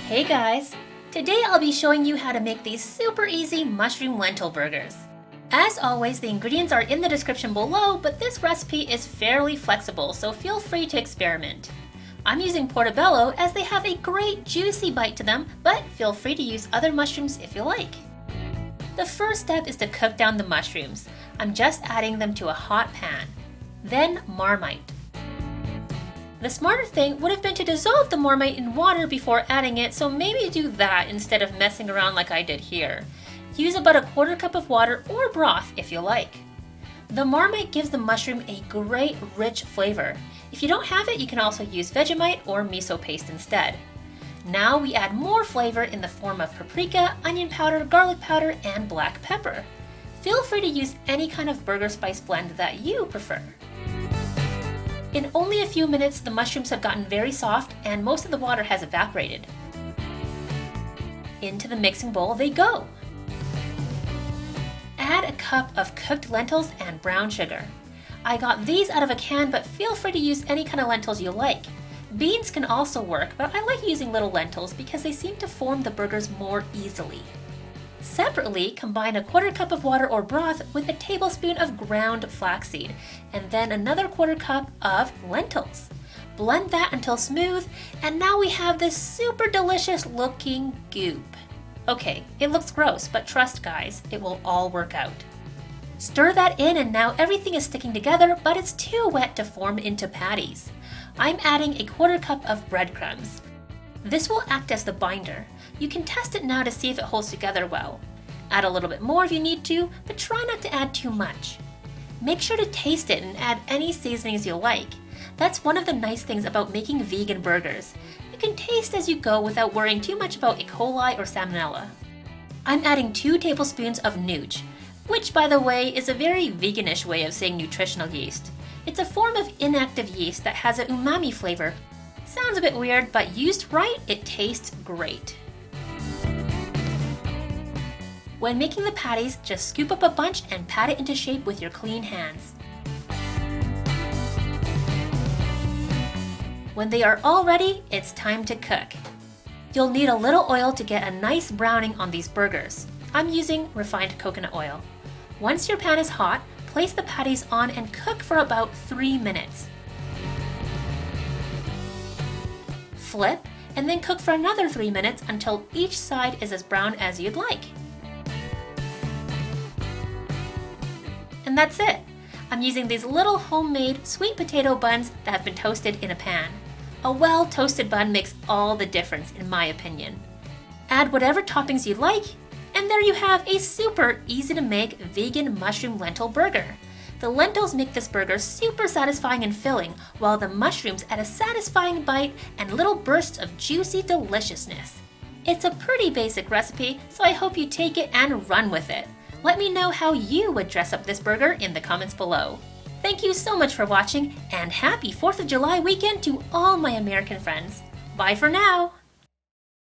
Hey guys! Today I'll be showing you how to make these super easy mushroom lentil burgers. As always, the ingredients are in the description below, but this recipe is fairly flexible, so feel free to experiment. I'm using portobello as they have a great juicy bite to them, but feel free to use other mushrooms if you like. The first step is to cook down the mushrooms. I'm just adding them to a hot pan. Then Marmite. The smarter thing would have been to dissolve the Marmite in water before adding it, so maybe do that instead of messing around like I did here. Use about a quarter cup of water or broth if you like. The Marmite gives the mushroom a great rich flavor. If you don't have it, you can also use Vegemite or miso paste instead. Now we add more flavor in the form of paprika, onion powder, garlic powder, and black pepper. Feel free to use any kind of burger spice blend that you prefer. In only a few minutes, the mushrooms have gotten very soft and most of the water has evaporated. Into the mixing bowl they go. Add a cup of cooked lentils and brown sugar. I got these out of a can, but feel free to use any kind of lentils you like. Beans can also work, but I like using little lentils because they seem to form the burgers more easily. Separately, combine a quarter cup of water or broth with a tablespoon of ground flaxseed, and then another quarter cup of lentils. Blend that until smooth, and now we have this super delicious looking goop. Okay, it looks gross, but trust guys, it will all work out. Stir that in and now everything is sticking together, but it's too wet to form into patties. I'm adding a quarter cup of breadcrumbs. This will act as the binder. You can test it now to see if it holds together well. Add a little bit more if you need to, but try not to add too much. Make sure to taste it and add any seasonings you like. That's one of the nice things about making vegan burgers. You can taste as you go without worrying too much about E. coli or salmonella. I'm adding 2 tablespoons of nooch, which by the way is a very veganish way of saying nutritional yeast. It's a form of inactive yeast that has an umami flavor. Sounds a bit weird, but used right, it tastes great. When making the patties, just scoop up a bunch and pat it into shape with your clean hands. When they are all ready, it's time to cook. You'll need a little oil to get a nice browning on these burgers. I'm using refined coconut oil. Once your pan is hot, place the patties on and cook for about 3 minutes. Flip, and then cook for another 3 minutes until each side is as brown as you'd like. And that's it! I'm using these little homemade sweet potato buns that have been toasted in a pan. A well-toasted bun makes all the difference in my opinion. Add whatever toppings you like, and there you have a super easy to make vegan mushroom lentil burger. The lentils make this burger super satisfying and filling, while the mushrooms add a satisfying bite and little bursts of juicy deliciousness. It's a pretty basic recipe, so I hope you take it and run with it. Let me know how you would dress up this burger in the comments below. Thank you so much for watching, and happy 4th of July weekend to all my American friends. Bye for now!